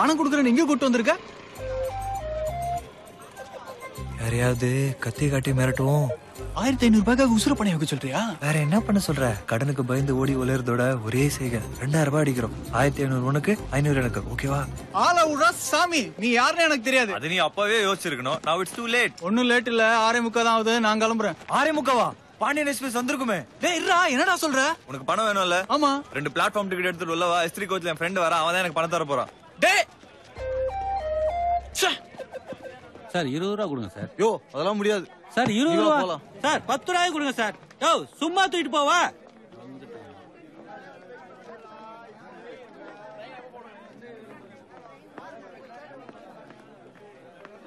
பணம் கொடுக்குறேன்னு இங்க கூட்டு வந்திருக்க? யாரையாவது கத்தி காட்டி மிரட்டுவோம். 1500 ரூபாய்க்காக உசுர பணைய வைக்க சொல்றியா? வேற என்ன பண்ண சொல்ற? கடனுக்கு பயந்து ஓடி உலர்றதோட ஒரே செய்க 2000 ரூபாய் அடிக்கிறோம். 1500 உனக்கு 500 எனக்கு. ஓகேவா? ஆள விடுறா சாமி, நீ யாருன்னு எனக்கு தெரியாது. அது நீ அப்பவே யோசிச்சிருக்கணும். Now it's too late. ஒன்னும் லேட் இல்ல, 6:45 தான் ஆகுது. நான் கிளம்புறேன். 6:45வா? பாண்டியன் எக்ஸ்பிரஸ் வந்திருக்குமே. டேய் இருடா, என்னடா சொல்ற? உனக்கு பணம் வேணும்ல? ஆமா. 2 பிளாட்ஃபார்ம் டிக்கெட் எடுத்துட்டு உள்ள வா. S3 கோச்ல என் ஃப்ரெண்ட் வரா, அவன் தான் எனக்கு பணம் தர போறான். டேய் சார் 20 ரூபா கொடுங்க சார். யோ அதெல்லாம் முடியாது சார் 20 ரூபா சார். 10 ரூபாய் கொடுங்க சார். யோ சும்மா தூக்கிட்டு போவா.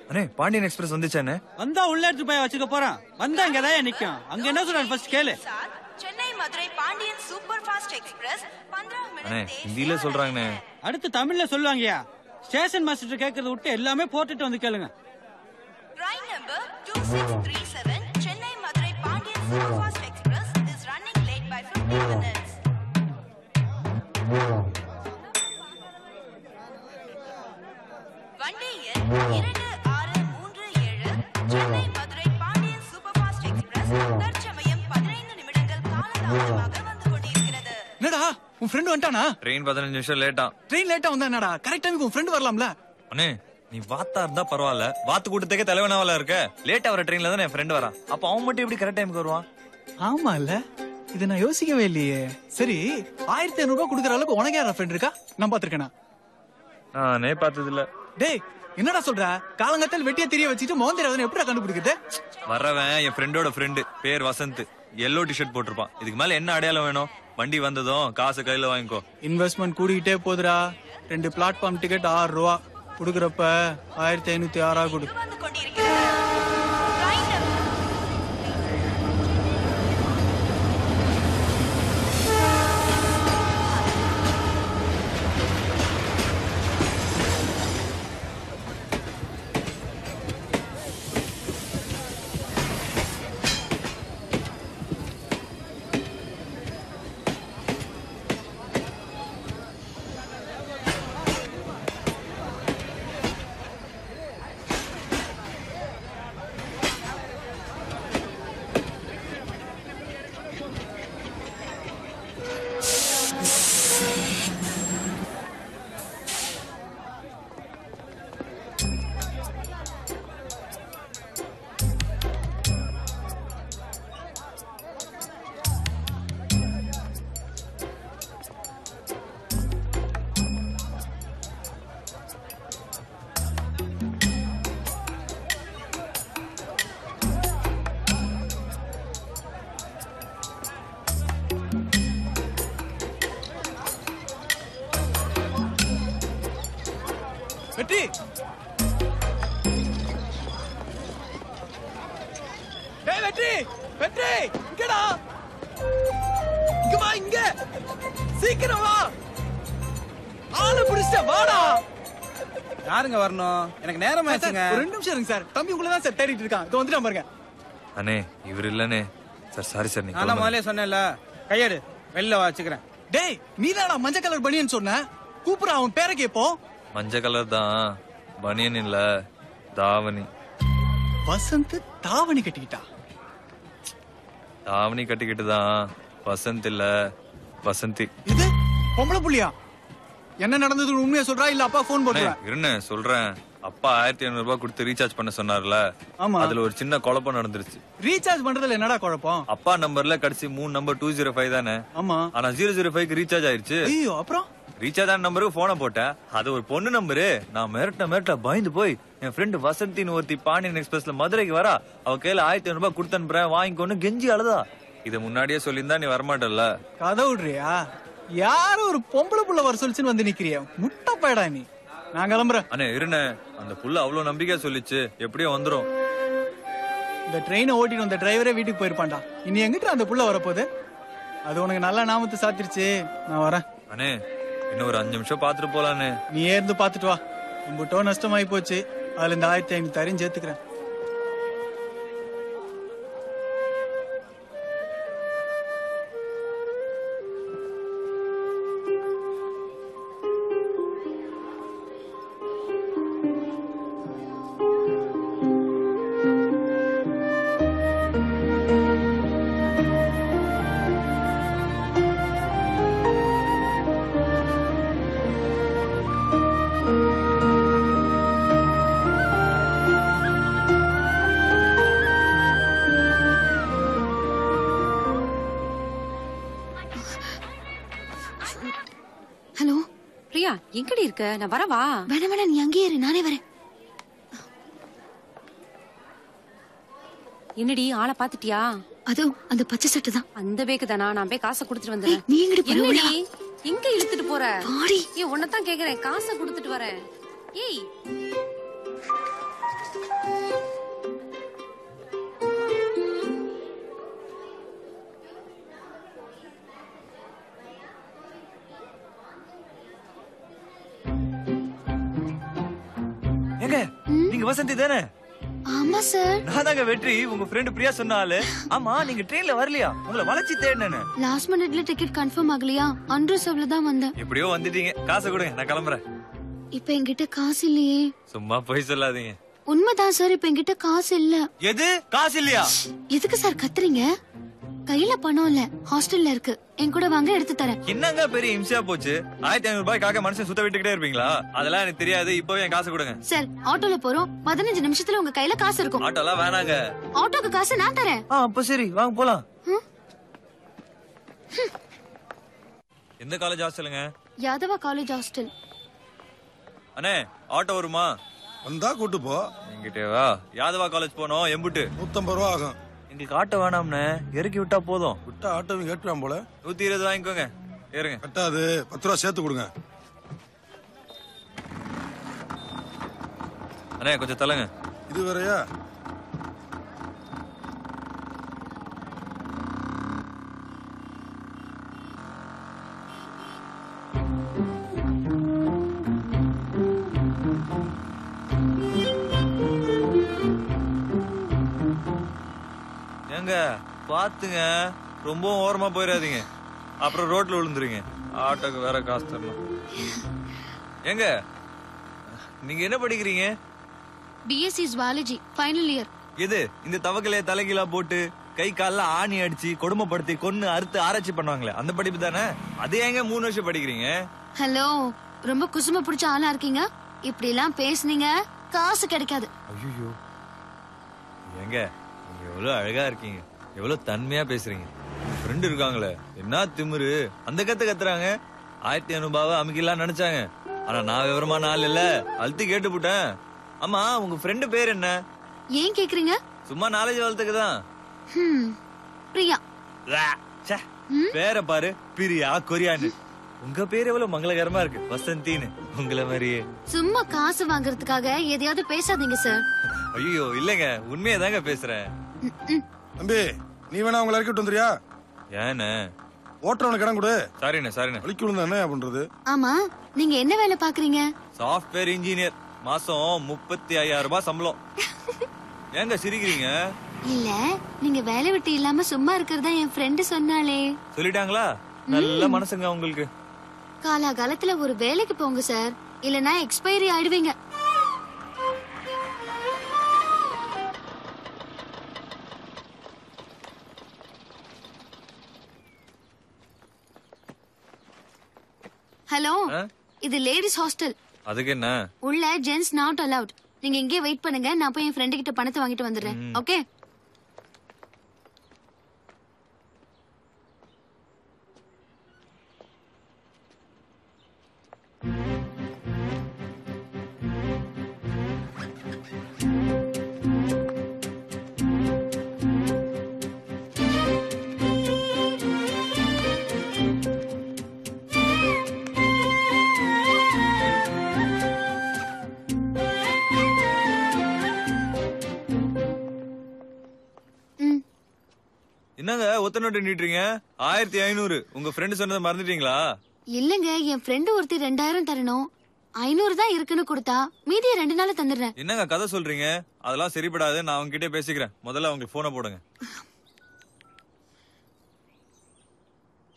அண்ணே பாண்டியன் எக்ஸ்பிரஸ் வந்துச்சானே? வந்தா உள்ள எடுத்து போய் வச்சுக்க போறான். வந்தா இங்கதான் நிக்கும். அங்க என்ன சொல்றாரு ஃபர்ஸ்ட் கேளு. Chennai Madurai Pandian super fast express 15 அண்ணே மினிட் ஹிந்தில சொல்றாங்கண்ணே. அடுத்து தமிழ்ல சொல்லுவாங்கயா. ஸ்டேஷன் மாஸ்டர் கேக்குறத விட்டு எல்லாமே போட்டுட்டு வந்து கேளுங்க. Train number 2637 Chennai Madurai Pandian Superfast Express is running late by 15 minutes. வண்டி எண் 2637 Chennai Madurai Pandian Superfast Express தற்சமயம் 15 நிமிடங்கள் காலதாமதமாக வந்து கொண்டிருக்கிறது. என்னடா உன் ஃப்ரெண்ட் வந்துட்டானா? ட்ரெயின் 15 நிமிஷம் லேட்டா. ட்ரெயின் லேட்டா வந்தா என்னடா? கரெக்ட் டைமுக்கு உன் ஃப்ரெண்ட் வரலாம்ல? அண்ணே நீ வாத்தா இருந்தா பரவாயில்ல, வாத்து கூட்டத்துக்கே தலைவனாவல இருக்க. லேட்டா வர ட்ரெயின்ல தான் என் ஃப்ரெண்ட் வரான். அப்ப அவன் மட்டும் எப்படி கரெக்ட் டைமுக்கு வருவான்? ஆமா இல்ல, இது நான் யோசிக்கவே இல்லையே. சரி 1500 ரூபாய் கொடுக்குற அளவுக்கு உனக்கு யாரா ஃப்ரெண்ட் இருக்கா? நான் பாத்துருக்கேனா? நானே பார்த்தது இல்ல. டேய் என்னடா சொல்ற? காலங்கத்தில் வெட்டிய தெரிய வச்சுட்டு மோந்திரவன் எப்படிடா கண்டுபிடிக்குது? வரவன் என் ஃப்ரெண்டோட ஃப்ரெண்டு, பேர் வசந்த். எல்லோ டிஷர்ட் போட்டிருப்பான். இதுக்கு மேல என்ன அடையாளம் வேணும்? வண்டி வந்ததும் காசு கையில வாங்கிக்கோ. இன்வெஸ்ட்மெண்ட் கூடிக்கிட்டே போதுடா. 2 பிளாட்ஃபார்ம் டிக்கெட் 6 ரூபா குடுக்கறப்ப 1506 கொடு. வந்து கொண்டிருக்கிறது. Train number வெற்றி டேய் வெற்றி வெற்றி இங்கடா, இங்க வா, இங்க சீக்கிரம் வா. ஆளு புடிச்ச வாடா. யாருங்க வரணும்? எனக்கு நேரம் ஆச்சுங்க. ஒரு 2 நிமிஷம் இருங்க சார். தம்பி உங்களை தான் சார் தேடிட்டு இருக்கான். இதோ வந்துட்டான் பாருங்க. அண்ணே இவர் இல்லனே சார். Sorry sir. நீங்க நான் முதல்ல சொன்னேன்ல, கையெடு, வெளில வச்சுக்கிறேன். டேய் நீதாடா மஞ்சள் கலர் பனியன் சொன்ன? கூப்பிடுற அவன் பேரை கேப்போம். மஞ்சள் கலர் தான், பனியன் இல்ல, தாவணி. வசந்த் தாவணி கட்டிக்கிட்டா? தாவணி கட்டிக்கிட்டு தான், வசந்த் இல்ல வசந்தி. இது பொம்பளை புள்ளியா? என்ன நடந்தது உண்மையா சொல்றா இல்ல அப்பா போன் போடுறா? இருன்னு சொல்றேன். அப்பா 1500 ரூபாய் கொடுத்து ரீசார்ஜ் பண்ண சொன்னார்ல, ஆமா. அதுல ஒரு சின்ன குழப்பம் நடந்துருச்சு. ரீசார்ஜ் பண்றதுல என்னடா குழப்பம்? அப்பா நம்பர்ல கடைசி 3 நம்பர் 205 தானே? ஆமா. ஆனா 005க்கு ரீசார்ஜ் ஆயிருச்சு. ஐயோ அப்புறம்? ரீசார்ஜ் ஆன நம்பருக்கு போன போட்டேன். அது ஒரு பொண்ணு நம்பரு. நான் மிரட்ட பயந்து போய் என் ஃப்ரெண்டு வசந்தின்னு ஒருத்தி பாண்டியன் எக்ஸ்பிரஸ்ல மதுரைக்கு வரா. அவ கையில 1500 ரூபாய் கொடுத்து அனுப்புறேன், வாங்கிக்கோன்னு கெஞ்சி அழுதா. இத முன்னாடியே சொல்லியிருந்தா நீ வரமாட்டல்ல. கதை விடுறியா? யாரும் ஒரு பொம்பளை புள்ள வர சொல்லிச்சுன்னு வந்து நிக்கிறிய? முட்டை பயடா நீ. நான் கிளம்புறேன். அண்ணே இருண்ணே, அந்த புள்ள அவ்வளவு நம்பிக்கையா சொல்லிச்சு, எப்படியோ வந்துரும். இந்த ட்ரெயினை ஓட்டிட்டு வந்த டிரைவரே வீட்டுக்கு போயிருப்பான்டா. இனி எங்கிட்ட அந்த புள்ள வரப்போகுது? அது உனக்கு நல்ல நாமத்தை சாத்திருச்சு. நான் வரேன். அண்ணே இன்னும் ஒரு 5 நிமிஷம் பாத்துட்டு போலான்னு. நீ ஏந்து பாத்துட்டு வா. உங்கட்டோ நஷ்டமாயி போச்சு. அதுல இந்த 1500 தரையும் சேர்த்துக்கிறேன். பிரியா எங்கடி இருக்க? நான் வரவா? வேணா வேணா, நீ அங்கேயே இரு, நானே வரேன். என்னடி ஆளை பாத்துட்டியா? அதோ அந்த பச்சை சட்டை தான். அந்த பேக்கு தானா? நான் போய் காசை கொடுத்துட்டு வந்துடுறேன். நீ எங்கடி போற? என்னடி எங்க இழுத்துட்டு போற? பாடி. ஏய் உன்னதான் கேக்குறேன், காசை கொடுத்துட்டு வரேன். ஏய் எங்க நீங்க வசந்தி தானே? ஆமா சார். நான் தாங்க வெற்றி, உங்க ஃப்ரெண்ட் பிரியா சொன்னாலே. ஆமா, நீங்க ட்ரெயின்ல வரலையா? உங்களை வளைச்சி தேடினேன். லாஸ்ட் மினிட்ல டிக்கெட் கன்ஃபார்ம் ஆகலையா, அன்ரிசர்வ்ல தான் வந்தேன். எப்படியோ வந்துட்டீங்க, காசை கொடுங்க, நான் கிளம்புறேன். இப்ப என்கிட்ட காசு இல்லையே. சும்மா போய் சொல்லாதீங்க. உண்மைதான் சார், இப்ப என்கிட்ட காசு இல்ல. எது காசு இல்லையா? எதுக்கு சார் கத்துறீங்க? கையில பணம் இல்ல, ஹாஸ்டல்ல இருக்கு. என் கூட வாங்க, எடுத்து தரேன். என்னங்க பெரிய இம்சையா போச்சு? 1500 ரூபாய்க்காக மனுஷன் சுத்த விட்டுக்கிட்டே இருப்பீங்களா? அதெல்லாம் எனக்கு தெரியாது. இப்பவே என் காசு கொடுங்க. சார், ஆட்டோல போறோம், 15 நிமிஷத்துல உங்க கையில காசு இருக்கும். ஆட்டோலாம் வேணாங்க. ஆட்டோக்கு காசு நான் தரேன். அப்ப சரி, வாங்க போலாம். எந்த காலேஜ் ஹாஸ்டலுங்க? Yadava college hostel. அண்ணே, ஆட்டோ வருமா? வந்தா கூட்டு போ. என்கிட்ட வா. யாதவா காலேஜ் போனோம், எம்புட்டு 150 ரூபா ஆகும். எங்களுக்கு ஆட்டோ வேணாம்னே, இறக்கி விட்டா போதும். விட்டா ஆட்டோவும் கேட்டுவான் போல. 120 வாங்கிக்கோங்க, ஏறுங்க. கட்டாது, 10 ரூபா சேர்த்து கொடுங்க. அண்ணே கொஞ்சம் தள்ளுங்க. இது வேறயா? ஏங்க பாத்துங்க, ரொம்ப ஓரமா போயிடாதீங்க, அப்புறம் ரோட்ல விழுந்துருங்க. ஆட்டோக்கு வேற காசு தரணும். ஏங்க நீங்க என்ன படிக்கிறீங்க? BSc zoology final year. எது இந்த தவக்கலைய தலைகீழா போட்டு கை கால்ல ஆணி அடிச்சு கொடுமைப்படுத்தி கொன்னு அறுத்து ஆராய்ச்சி பண்ணுவாங்களே, அந்த படிப்பு தானே? அது ஏங்க 3 வருஷம் படிக்கிறீங்க? ஹலோ, ரொம்ப குசும பிடிச்ச ஆளா இருக்கீங்க. இப்படி எல்லாம் பேசுனீங்க காசு கிடைக்காது. ஐயோ ஏங்க, நீங்க எவ்வளவு அழகா இருக்கீங்க, எவ்வளவு தன்மையா பேசுறீங்க. ஃப்ரெண்ட் இருக்காங்களே, என்ன திமிரு, அந்த கத்துறாங்க. 1500 ரூபாவை அமுக்கிலாம் நினைச்சாங்க. ஆனா நான் விவரமான ஆள் இல்ல, அழுத்தி கேட்டு போட்டேன். ஆமா, உங்க ஃப்ரெண்டு பேர் என்ன? ஏன் கேக்குறீங்க? சும்மா நாலேஜ் வளர்த்துக்குதான். பிரியா. பேரை பாரு, பிரியா கொரியான்னு. உங்க பேர் எவ்வளவு மங்களகரமா இருக்கு, வசந்தின்னு. உங்களை மாதிரியே. சும்மா காசு வாங்குறதுக்காக எதையாவது பேசாதீங்க சார். ஐயோ இல்லங்க, உண்மையா தாங்க பேசுறேன். தம்பி, நீ வேணா உங்களை இறக்கி விட்டு வந்துறியா? ஏன்னு ஓட்டுறவனுக்கு இடம் கொடு. சாரிண்ணே சாரிண்ணே. வலிக்கு விழுந்தா என்ன பண்றது? ஆமா, நீங்க என்ன வேலை பாக்குறீங்க? சாஃப்ட்வேர் இன்ஜினியர், மாசம் 35,000 ரூபாய் சம்பளம். ஏங்க சிரிக்கிறீங்க? இல்ல, நீங்க வேலை விட்டு இல்லாம சும்மா இருக்கிறதா என் ஃப்ரெண்டு சொன்னாலே. சொல்லிட்டாங்களா? நல்ல மனசுங்க உங்களுக்கு. காலாகாலத்துல ஒரு வேலைக்கு போங்க சார், இல்லனா எக்ஸ்பைரி ஆயிடுவீங்க. ஹலோ, இது லேடிஸ் ஹாஸ்டல். அதுக்கு என்ன? உள்ள ஜென்ஸ் நாட் அலவுட். நீங்க இங்கே வெயிட் பண்ணுங்க, நான் போய் என் ஃப்ரெண்டு கிட்ட பணத்தை வாங்கிட்டு வந்துடுறேன். ஓகே? என்னங்க ஒத்த நோட்டு நீட்டுறீங்க? 1500. உங்க ஃப்ரெண்ட் சொன்னதை மறந்துட்டீங்களா? இல்லங்க, என் ஃப்ரெண்டு ஒருத்தி 2000 தரணும். 500 தான் இருக்குன்னு கொடுத்தா, மீதியை 2 நாள்ல தந்துடுறேன். என்னங்க கதை சொல்றீங்க? அதெல்லாம் சரிப்படாது, நான் அவங்க கிட்டே பேசிக்கிறேன். முதல்ல அவங்க போனை போடுங்க.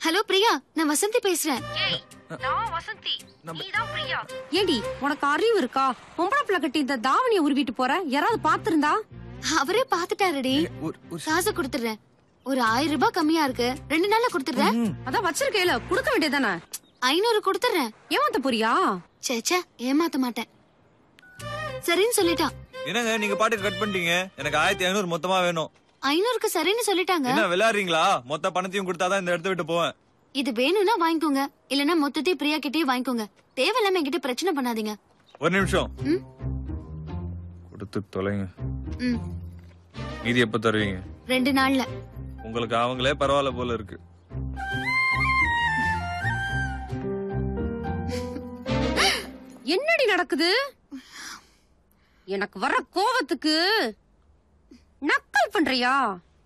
ஹலோ பிரியா, நான் வசந்தி பேசுறேன். நான் வசந்தி, நீதான் பிரியா. ஏடி உனக்கு அறிவு இருக்கா? பொம்பளை பிள்ளை கட்டி இந்த தாவணியை உருவிட்டு போற, யாராவது பாத்துருந்தா? அவரே பாத்துட்டாருடி. காசு கொடுத்துடுறேன். ஒரு 1000 ரூபாய் கம்மியா இருக்கு, 2 நாள்ல கொடுத்துடுறேன். அதான் வச்சிருக்கேல, கொடுக்க வேண்டியதானே? 500 கொடுத்துடுறேன். ஏமாத்த போறியா? சேச்சே, ஏமாத்த மாட்டேன். சரின்னு சொல்லிட்டான். என்னங்க நீங்க பாட்டுக்கு கட் பண்ணிட்டீங்க? எனக்கு 1500 மொத்தமா வேணும். 500க்கு சரின்னு சொல்லிட்டாங்க. என்ன விளையாடுறீங்களா? மொத்த பணத்தையும் கொடுத்தாதான் இந்த இடத்த விட்டு போவேன். இது வேணும்னா வாங்கிக்கோங்க, இல்லனா மொத்தத்தையும் பிரியா கிட்டே வாங்கிக்கோங்க. தேவையில்லாம என்கிட்ட பிரச்சனை பண்ணாதீங்க. ஒரு நிமிஷம் ம்? கொடுத்து தொலைங்க. ம். மீதி எப்ப தருவீங்க? 2 நாள்ல. உங்களுக்கு அவங்களே பரவாயில்ல போல இருக்கு. என்னடி நடக்குது? எனக்கு வர கோவத்துக்கு நக்கல் பண்றியா?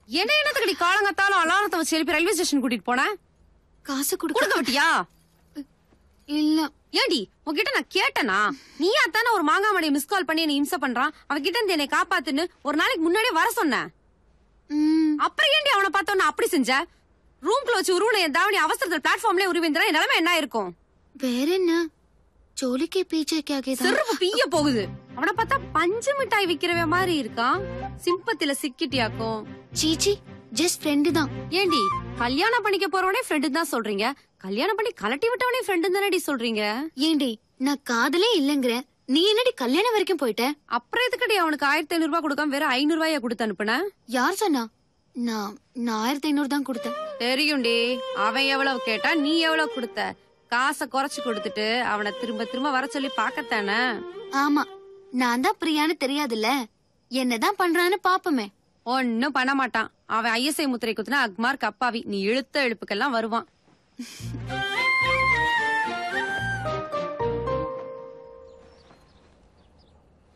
என்னத்துக்கடி காலங்கத்தாலும் அலாரத்தை வச்சு எழுப்பி ரயில்வே ஸ்டேஷன் கூட்டிட்டு போன? காசு கொடுக்க மாட்டியா? இல்ல. ஏண்டி உன்கிட்ட நான் கேட்டனா? நீயா தானே ஒரு மாங்காமணியை மிஸ் கால் பண்ணி என்ன இம்சை பண்றான், அவகிட்ட இருந்து என்னை காப்பாத்துன்னு ஒரு நாளைக்கு முன்னாடியே வர சொன்ன. அப்புறம் ஏண்டி அவனை பார்த்தோன்னா அப்படி செஞ்ச? ரூம்குள்ள வச்சு உருவனை என் தாவணி அவசரத்தில் பிளாட்ஃபார்ம்ல உருவிந்திரா என் நிலைமை என்ன இருக்கும்? வேற என்ன? சோலிக்கு பீச்சே கேக்குதா? சிறப்பு பீய போகுது. அவனை பார்த்தா பஞ்சு மிட்டாய் விக்கிறவ மாதிரி இருக்கான். சிம்பத்தில சிக்கிட்டியாக்கும். சீச்சி, ஜஸ்ட் ஃப்ரெண்டு தான். ஏண்டி கல்யாணம் பண்ணிக்க போறவனே ஃப்ரெண்டு தான் சொல்றீங்க, கல்யாணம் பண்ணி கலட்டி விட்டவனே ஃப்ரெண்டு தானடி சொல்றீங்க? ஏண்டி நான் காதலே இல்லங்கற, நீ என்னடி கல்யாணம் வரைக்கும் போயிட்ட? அப்புறம் எதுக்கடி அவனுக்கு 1500 ரூபாய் கொடுக்காம வேற 500 ரூபாய கொடுத்து அனுப்புன? யார் சொன்னா? நான் 1500 தான் கொடுத்தேன். தெரியும்டி, அவன் எவ்வளவு கேட்டா நீ எவ்வளவு கொடுத்த? காசை குறைச்சு கொடுத்துட்டு அவனை திரும்ப திரும்ப வர சொல்லி பாக்கத்தானே? ஆமா, நான் தான் பிரியான்னு தெரியாதுல்ல, என்னதான் பண்றான்னு பாப்போமே. ஒன்னும் பண்ண மாட்டான். அவன் ஐஎஸ்ஐ முத்திரை குத்துனா அக்மார்க் அப்பாவி. நீ இழுத்த இழுப்புக்கெல்லாம் வருவான்.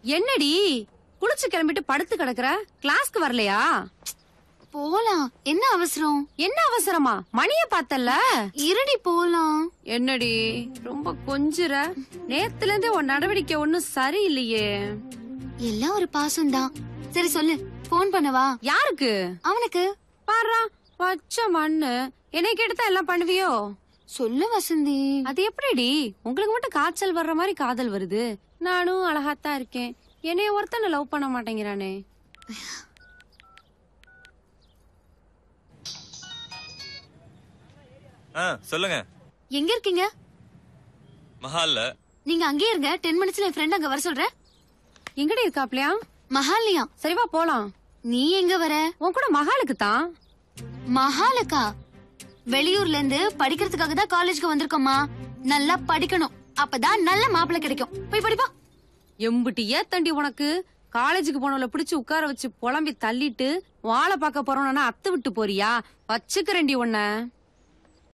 என்னடி குளிச்சு கிளம்பிட்டு படுத்து கிடக்குற? கிளாஸ்க்கு வரலையா? போலாம், என்ன அவசரம்? என்ன அவசரமா? மணிய பார்த்தல்ல? இருடி போலாம். என்னடி ரொம்ப கொஞ்சுற? நேத்துல இருந்தே உன் நடவடிக்கை ஒண்ணும் சரியில்லையே. எல்லாம் ஒரு பாசம் தான். சரி சொல்லு, போன் பண்ணவா? யாருக்கு? அவனுக்கு. பாரா பச்சை மண்ணு. என்னை கேட்டுதான் எல்லாம் பண்ணுவியோ? சொல்லு வசந்தி. அது எப்படிடி உங்களுக்கு மட்டும் காய்ச்சல் வர்ற மாதிரி காதல் வருது? நானும் அழகாத்தான் இருக்கேன், என்னைய ஒருத்தனை லவ் பண்ண மாட்டேங்கிறானே. சொல்லுங்க. எங்க இருக்கீங்க? மஹால்ல. நீங்க அங்கே இருங்க, 10 மினிட்ஸ்ல என் ஃப்ரெண்ட் அங்க வர சொல்றேன். எங்கடி இருக்காப்லையா? மஹால்லையா? சரிவா போலாம். நீ எங்க வர? உன் கூட மகாலுக்கு தான். மஹாலுக்கா? வெளியூர்ல இருந்து படிக்கிறதுக்காக தான் காலேஜ்க்கு வந்திருக்கோமா. நல்லா படிக்கணும், அப்பதான் நல்ல மாப்பிள்ளை கிடைக்கும். போய் படிப்பா. எம்புட்டி ஏத்தண்டி உனக்கு? காலேஜுக்கு போனவள பிடிச்சு உட்கார வச்சு புலம்பி தள்ளிட்டு வாழை பார்க்க போறோம்னா அத்து விட்டு போறியா? வச்சுக்கிறேன்டி உன்ன.